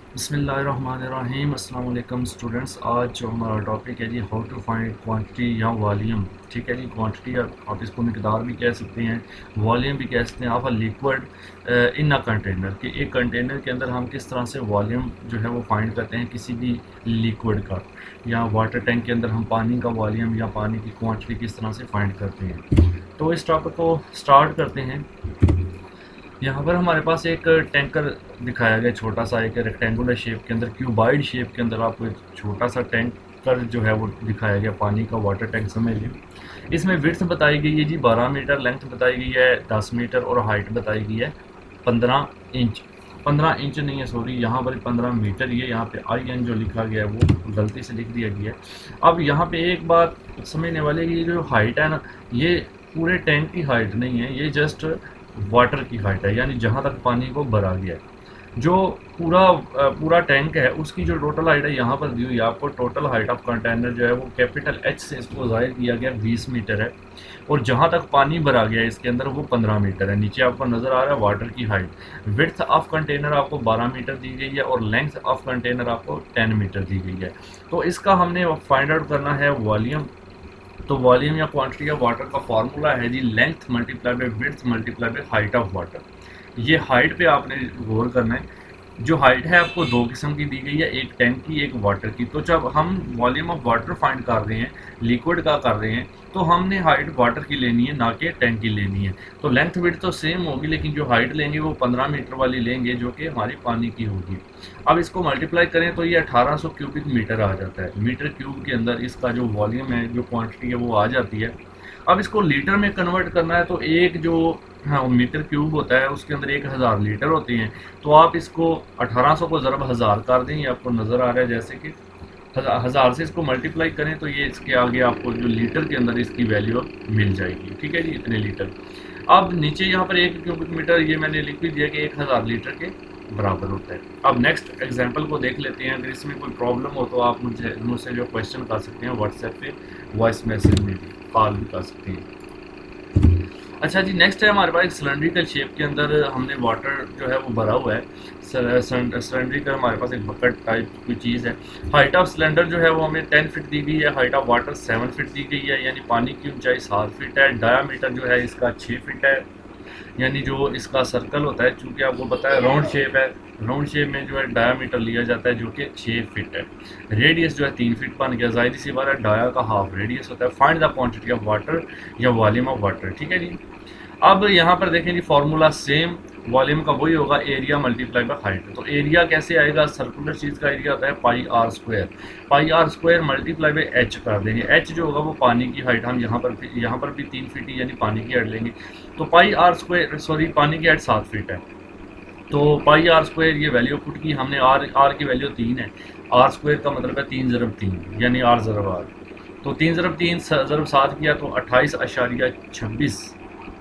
बिस्मिल्लाहिर्रहमानिर्रहीम। अस्सलाम वालेकुम स्टूडेंट्स। आज जो हमारा टॉपिक है जी, हाउ टू फाइंड क्वांटिटी या वॉल्यूम। ठीक है जी, क्वांटिटी आप इसको मिकदार भी कह सकते हैं, वॉल्यूम भी कह सकते हैं। आप लिक्विड इन अ कंटेनर कि एक कंटेनर के अंदर हम किस तरह से वॉल्यूम जो है वो फाइंड करते हैं किसी भी लिक्विड का, या वाटर टैंक के अंदर हम पानी का वॉल्यूम या पानी की क्वांटिटी किस तरह से फाइंड करते हैं। तो इस टॉपिक को स्टार्ट करते हैं। यहाँ पर हमारे पास एक टैंकर दिखाया गया, छोटा सा एक रेक्टेंगुलर शेप के अंदर, क्यूबाइड शेप के अंदर आपको एक छोटा सा टैंकर जो है वो दिखाया गया, पानी का वाटर टैंक समझ लीजिए। इसमें विड्थ बताई गई है जी 12 मीटर, लेंथ बताई गई है 10 मीटर और हाइट बताई गई है 15 इंच। 15 इंच नहीं है, सॉरी, यहाँ पर 15 मीटर, ये यहाँ पे IN जो लिखा गया है वो गलती से लिख दिया गया है। अब यहाँ पे एक बात समझने वाले, ये जो हाइट है ना, ये पूरे टैंक की हाइट नहीं है, ये जस्ट वाटर की हाइट है, यानी जहाँ तक पानी को भरा गया है। जो पूरा टैंक है उसकी जो टोटल हाइट है यहाँ पर दी हुई है आपको। टोटल हाइट ऑफ कंटेनर जो है वो कैपिटल H से इसको ज़ाहिर किया गया 20 मीटर है, और जहाँ तक पानी भरा गया है इसके अंदर वो 15 मीटर है। नीचे आपको नज़र आ रहा है वाटर की हाइट। विड्थ ऑफ कंटेनर आपको 12 मीटर दी गई है और लेंथ ऑफ कंटेनर आपको 10 मीटर दी गई है। तो इसका हमने फाइंड आउट करना है वॉल्यूम। तो वॉल्यूम या क्वांटिटी ऑफ वाटर का फार्मूला है जी, length multiply by width multiply by height of water. ये हाइट पे आपने गौर करना है। जो हाइट है आपको दो किस्म की दी गई है, एक टैंक की एक वाटर की। तो जब हम वॉल्यूम ऑफ वाटर फाइंड कर रहे हैं, लिक्विड का कर रहे हैं, तो हमने हाइट वाटर की लेनी है, ना कि टैंक की लेनी है। तो लेंथ विड्थ तो सेम होगी, लेकिन जो हाइट लेंगे वो 15 मीटर वाली लेंगे, जो कि हमारी पानी की होगी। अब इसको मल्टीप्लाई करें तो ये 1800 क्यूबिक मीटर आ जाता है। मीटर क्यूब के अंदर इसका जो वॉल्यूम है, जो क्वांटिटी है वो आ जाती है। अब इसको लीटर में कन्वर्ट करना है, तो एक जो मीटर क्यूब होता है उसके अंदर 1000 लीटर होते हैं। तो आप इसको 1800 को ज़रब 1000 कर दें, ये आपको नज़र आ रहा है जैसे कि 1000 से इसको मल्टीप्लाई करें तो ये इसके आगे आपको जो लीटर के अंदर इसकी वैल्यू मिल जाएगी। ठीक है जी, इतने लीटर। अब नीचे यहाँ पर 1 क्यूबिक मीटर ये मैंने लिख भी दिया कि 1000 लीटर के बराबर होता है। अब नेक्स्ट एग्जांपल को देख लेते हैं। अगर इसमें कोई प्रॉब्लम हो तो आप मुझसे जो क्वेश्चन कर सकते हैं, व्हाट्सएप पे वॉइस मैसेज में भी कॉल भी कर सकते हैं। अच्छा जी, नेक्स्ट है हमारे पास एक सिलेंड्रिकल शेप के अंदर हमने वाटर जो है वो भरा हुआ है। सिलेंड्रिकल हमारे पास एक बकेट टाइप की चीज़ है। हाइट ऑफ सिलेंडर जो है वो हमें 10 फीट दी गई है, हाइट ऑफ वाटर 7 फीट दी गई है, यानी पानी की ऊंचाई 7 फीट है। डायामीटर जो है इसका 6 फीट है, यानी जो इसका सर्कल होता है, चूँकि आपको पता है राउंड शेप है, राउंड शेप में जो है डायामीटर लिया जाता है जो कि 6 फीट है। रेडियस जो है 3 फीट बन गया, ज़ाहिर सी बात है, डाया का हाफ रेडियस होता है। Find the quantity of water या वॉल्यूम ऑफ वाटर। ठीक है जी। अब यहाँ पर देखें जी, फार्मूला सेम, वॉल्यूम का वही होगा, एरिया मल्टीप्लाई बाय हाइट। तो एरिया कैसे आएगा? सर्कुलर चीज़ का एरिया होता है pi R square. Pi R square multiply by H कर देंगे। एच जो होगा वो पानी की हाइट, हम यहाँ पर भी 3 फीट यानी पानी की हाइट लेंगे। तो पाई आर स्क्वायर, सॉरी, पानी की हाइट 7 फीट है। तो पाई आर स्क्वायर ये वैल्यू पुट की हमने, आर की वैल्यू 3 है। आर स्क्वायर का मतलब है 3 ज़रब 3 यानी आर ज़रब आर। तो 3 ज़रब 3 ज़रब 7 किया तो 28.26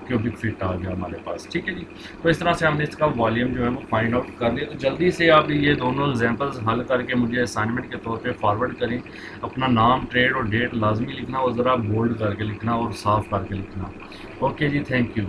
क्यूबिक फीट आ गया हमारे पास। ठीक है जी। तो इस तरह से हमने इसका वॉल्यूम जो है वो फाइंड आउट कर लिया। तो जल्दी से आप ये दोनों एग्जांपल्स हल करके मुझे असाइनमेंट के तौर पे फॉरवर्ड करें। अपना नाम, ट्रेड और डेट लाजमी लिखना, और ज़रा बोल्ड करके लिखना और साफ़ करके लिखना। ओके जी, थैंक यू।